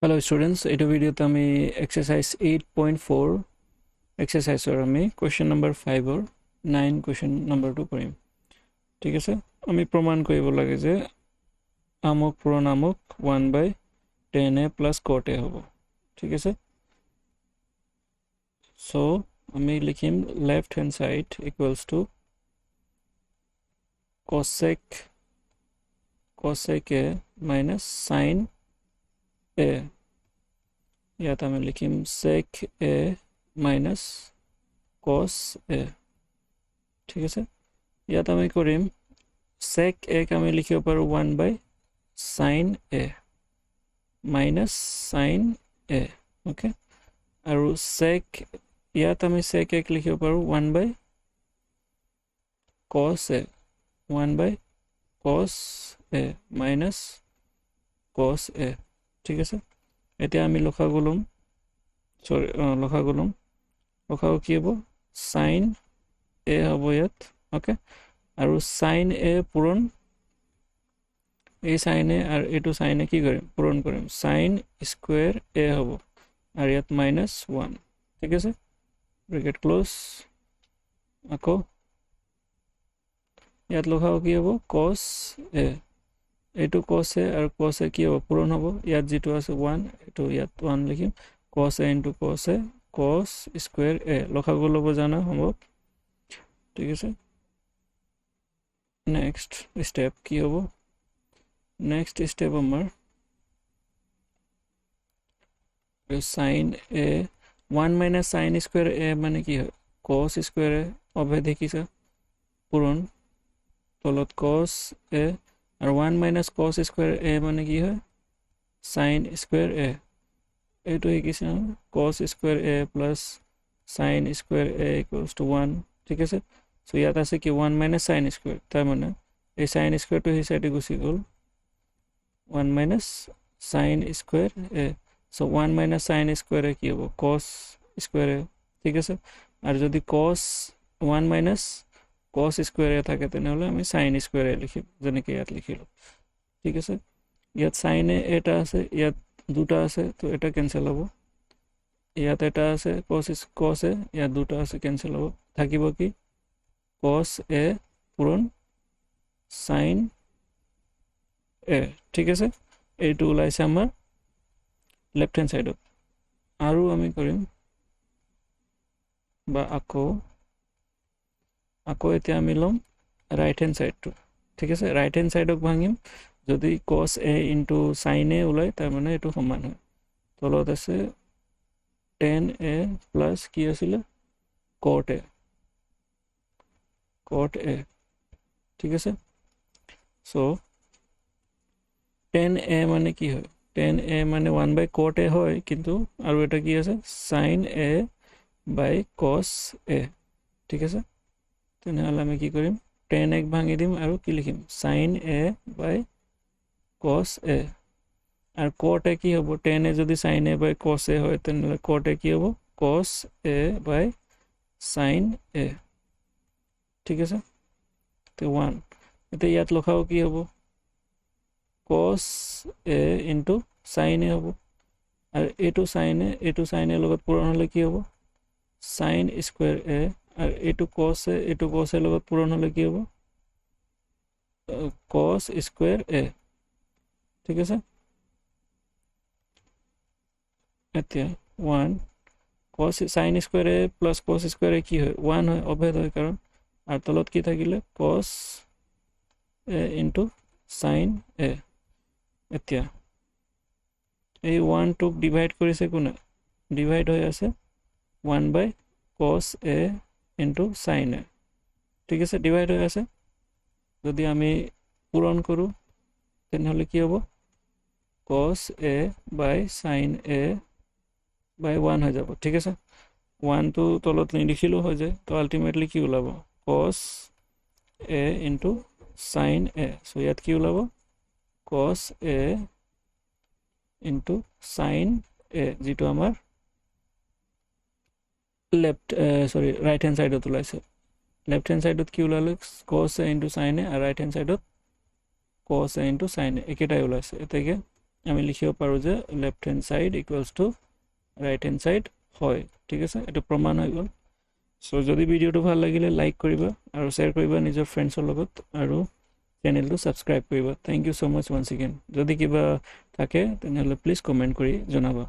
Hello students, in this video we exercise 8.4 exercise or question number 5 or 9 question number 2 করিম ঠিক আছে আমি প্রমাণ কৰিব লাগে যে আমক পূৰণ আমক 1/10a plus cot a হ'ব ঠিক আছে so আমি লিখিম left hand side equals to cosec a minus sin a ইয়াত আমি লিখিম sec a minus cos a ঠিক আছে ইয়াত আমি কৰিম sec a আমি লিখিব পাৰো 1/sin a minus sin a okay আৰু sec ইয়াত আমি sec a লিখিব পাৰো 1/cos a 1/cos a minus cos a ঠিক আছে এতিয়া আমি লখাগলম লখাও কি হ'ব sin a হ'ব ইয়াত ওকে আৰু sin a পূৰণ এই sin a আৰু এটো sin a কি কৰিম পূৰণ কৰিম sin square a হ'ব আৰু ইয়াত -1 ঠিক আছে ব্ৰেকেট ক্লোজ আকৌ ইয়াত লখাও কি হ'ব cos a এটো cos a আৰু cos a কি হ'ব পূৰণ হ'ব ইয়াত যেটো আছে 1 এটো ইয়াত 1 লিখিম cos a into cos a cos square a লখাগু লব জানা হ'ব ঠিক আছে নেক্সট স্টেপ কি হ'ব নেক্সট স্টেপ আমাৰ sin a 1 minus sin square a মানে কি হয় cos square a অবে দেখিছা পূৰণ তলত cos a আৰু 1 minus cos square a মানে কি হয় sin square a এটো কি cos square a plus sin square a equals to 1 ঠিক আছে সো ইয়াত আছে কি 1 minus sin square তার মানে এই sin square তো এই সাইডে গুছি গল 1 minus sin square a so 1 minus sin square a কি হবে cos square a ঠিক আছে আর যদি cos 1 minus cos square a থাকে তাহলে আমি sin square a লিখিম যেনেকৈ ইয়াত লিখিলো ঠিক আছে ইয়াত sin a এটা আছে ইয়াত দুটা আছে তো এটা ক্যান্সেল হ'ব ইয়াত এটা আছে cos a ইয়াত দুটা আছে ক্যান্সেল হ'ব থাকিব কি cos a পূৰণ sin a ঠিক আছে এইটো ওলাইছে আমাৰ লেফট হ্যান্ড সাইডত আৰু আমি কৰিম বা আকৌ এতিয়া আমি লম রাইট হ্যান্ড সাইডটো ঠিক আছে রাইট হ্যান্ড সাইডক ভাঙিম যদি cos a into sin a ওলাই তাৰ মানে এটো সমান হয় তলত আছে tan a plus কি আছিল cot a ঠিক আছে সো tan a মানে কি হয় tan a মানে 1/cot a হয় কিন্তু আৰু এটা কি আছে sin a by cos a ঠিক আছে তেনেহলে আমি কি কৰিম tan a ভাঙি দিম আৰু কি লিখিম sin a by cos a are cot a কি হ'ব tan a যদি sin a by cos a হয় তেনেহলে cot a কি হ'ব cos a by sin a ঠিক আছে তো 1 এটা ইয়াত লখাও কি হ'ব cos a into sin a হ'ব আর এটো sin a লগত পূৰণ হলে কি হ'ব sin square a আৰ এটো cos a লগত পূৰণ হলে কি হ'ব cos square a ঠিক আছে এতিয়া 1 cos sin square a plus cos square a কি হয় 1 হয় অভেদ হয় কারণ আর তলত কি থাকিলে cos a into sin a এতিয়া এই 1 টুক ডিভাইড কৰিছে কোনে ডিভাইড হৈ আছে 1/cos a into sin a ঠিক আছে ডিভাইড হৈ আছে যদি আমি পূৰণ কৰো তেনেহলে কি হ'ব cos a by sin a by 1 হৈ যাব ঠিক আছে 1 তো তলত লিখিলো হৈ যায় তো আলটিমেটলি কি ওলাব cos a into sin a so ইয়াত কি ওলাব cos a into sin a যেটো আমাৰ লেফট রাইট হ্যান্ড সাইডত ওলাইছে লেফট হ্যান্ড সাইডত কি ওলালে cos a into sin a আর রাইট হ্যান্ড সাইডত cos a into sin a একেটাই ওলাইছে এটাকে আমি লিখিব পাৰোঁ যে left hand side equals to right hand side হয় ঠিক আছে এইটো প্ৰমাণ হৈ গ'ল সো যদি ভিডিওটো ভাল লাগিলে লাইক কৰিবা আৰু শ্বেয়াৰ কৰিবা নিজৰ ফ্ৰেণ্ডছৰ লগত আৰু চেনেলটো সাবস্ক্ৰাইব কৰিবা থ্যাংক ইউ সো মাচ ওয়ান্স अगेन যদি কিবা থাকে তেনেহলে প্লিজ কমেন্ট কৰি জনাবা